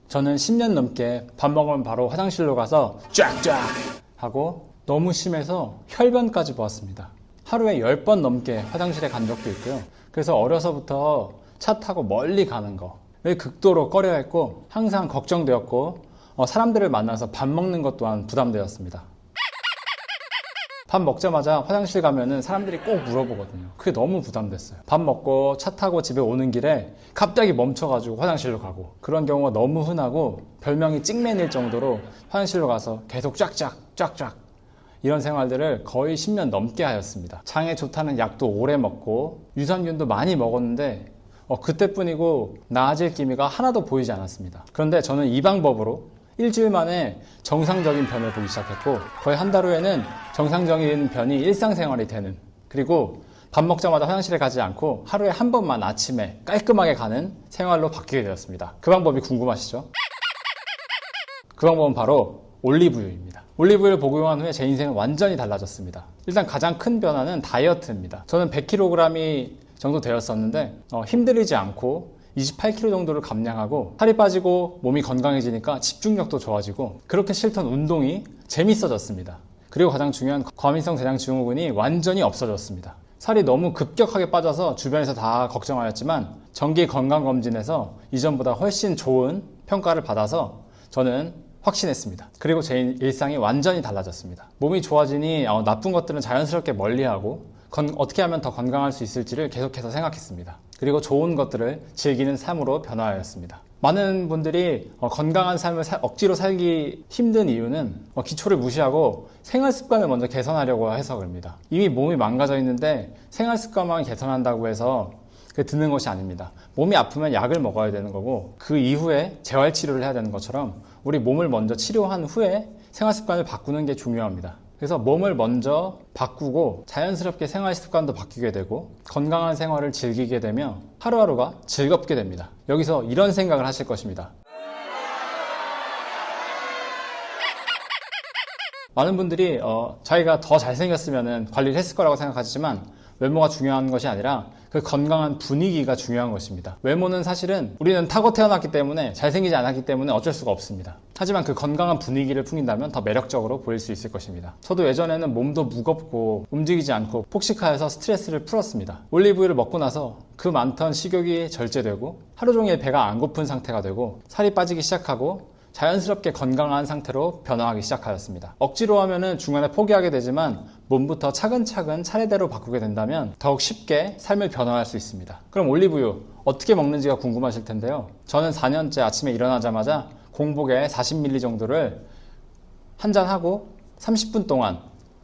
저는 10년 넘게 밥 먹으면 바로 화장실로 가서 쫙쫙 하고 너무 심해서 혈변까지 보았습니다. 하루에 10번 넘게 화장실에 간 적도 있고요. 그래서 어려서부터 차 타고 멀리 가는 거를 극도로 꺼려했고 항상 걱정되었고 사람들을 만나서 밥 먹는 것 또한 부담되었습니다. 밥 먹자마자 화장실 가면은 사람들이 꼭 물어보거든요. 그게 너무 부담됐어요. 밥 먹고 차 타고 집에 오는 길에 갑자기 멈춰가지고 화장실로 가고, 그런 경우가 너무 흔하고 별명이 찍맨일 정도로 화장실로 가서 계속 쫙쫙 이런 생활들을 거의 10년 넘게 하였습니다. 장에 좋다는 약도 오래 먹고 유산균도 많이 먹었는데 그때뿐이고 나아질 기미가 하나도 보이지 않았습니다. 그런데 저는 이 방법으로 일주일 만에 정상적인 변을 보기 시작했고, 거의 한 달 후에는 정상적인 변이 일상생활이 되는, 그리고 밥 먹자마자 화장실에 가지 않고 하루에 한 번만 아침에 깔끔하게 가는 생활로 바뀌게 되었습니다. 그 방법이 궁금하시죠? 그 방법은 바로 올리브유입니다. 올리브유를 복용한 후에 제 인생은 완전히 달라졌습니다. 일단 가장 큰 변화는 다이어트입니다. 저는 100kg이 정도 되었었는데 힘들이지 않고 28kg 정도를 감량하고, 살이 빠지고 몸이 건강해지니까 집중력도 좋아지고, 그렇게 싫던 운동이 재밌어졌습니다. 그리고 가장 중요한 과민성 대장 증후군이 완전히 없어졌습니다. 살이 너무 급격하게 빠져서 주변에서 다 걱정하였지만 정기 건강검진에서 이전보다 훨씬 좋은 평가를 받아서 저는 확신했습니다. 그리고 제 일상이 완전히 달라졌습니다. 몸이 좋아지니 나쁜 것들은 자연스럽게 멀리하고 어떻게 하면 더 건강할 수 있을지를 계속해서 생각했습니다. 그리고 좋은 것들을 즐기는 삶으로 변화하였습니다. 많은 분들이 건강한 삶을 억지로 살기 힘든 이유는 기초를 무시하고 생활 습관을 먼저 개선하려고 해서 그럽니다. 이미 몸이 망가져 있는데 생활 습관만 개선한다고 해서 드는 것이 아닙니다. 몸이 아프면 약을 먹어야 되는 거고, 그 이후에 재활치료를 해야 되는 것처럼 우리 몸을 먼저 치료한 후에 생활 습관을 바꾸는 게 중요합니다. 그래서 몸을 먼저 바꾸고 자연스럽게 생활 습관도 바뀌게 되고 건강한 생활을 즐기게 되며 하루하루가 즐겁게 됩니다. 여기서 이런 생각을 하실 것입니다. 많은 분들이 자기가 더 잘생겼으면 관리를 했을 거라고 생각하시지만 외모가 중요한 것이 아니라 그 건강한 분위기가 중요한 것입니다. 외모는 사실은 우리는 타고 태어났기 때문에, 잘생기지 않았기 때문에 어쩔 수가 없습니다. 하지만 그 건강한 분위기를 풍긴다면 더 매력적으로 보일 수 있을 것입니다. 저도 예전에는 몸도 무겁고 움직이지 않고 폭식하여서 스트레스를 풀었습니다. 올리브유를 먹고 나서 그 많던 식욕이 절제되고 하루 종일 배가 안 고픈 상태가 되고 살이 빠지기 시작하고 자연스럽게 건강한 상태로 변화하기 시작하였습니다. 억지로 하면은 중간에 포기하게 되지만 몸부터 차근차근 차례대로 바꾸게 된다면 더욱 쉽게 삶을 변화할 수 있습니다. 그럼 올리브유 어떻게 먹는지가 궁금하실 텐데요. 저는 4년째 아침에 일어나자마자 공복에 40ml 정도를 한 잔하고 30분 동안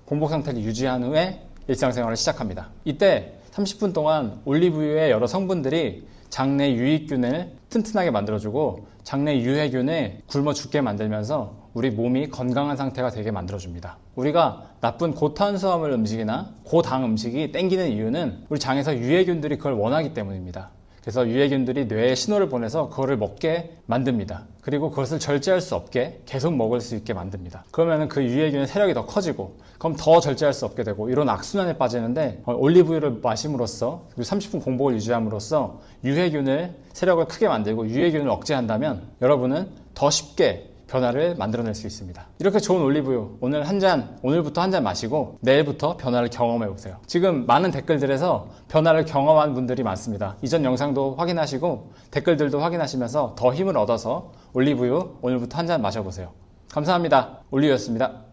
공복 상태를 유지한 후에 일상생활을 시작합니다. 이때 30분 동안 올리브유의 여러 성분들이 장내 유익균을 튼튼하게 만들어주고 장내 유해균을 굶어 죽게 만들면서 우리 몸이 건강한 상태가 되게 만들어줍니다. 우리가 나쁜 고탄수화물 음식이나 고당 음식이 땡기는 이유는 우리 장에서 유해균들이 그걸 원하기 때문입니다. 그래서 유해균들이 뇌에 신호를 보내서 그거를 먹게 만듭니다. 그리고 그것을 절제할 수 없게 계속 먹을 수 있게 만듭니다. 그러면 그 유해균의 세력이 더 커지고, 그럼 더 절제할 수 없게 되고 이런 악순환에 빠지는데, 올리브유를 마심으로써 그리고 30분 공복을 유지함으로써 유해균을 세력을 크게 만들고 유해균을 억제한다면 여러분은 더 쉽게 변화를 만들어낼 수 있습니다. 이렇게 좋은 올리브유 오늘부터 한 잔 마시고 내일부터 변화를 경험해 보세요. 지금 많은 댓글들에서 변화를 경험한 분들이 많습니다. 이전 영상도 확인하시고 댓글들도 확인하시면서 더 힘을 얻어서 올리브유 오늘부터 한 잔 마셔보세요. 감사합니다. 올리브유였습니다.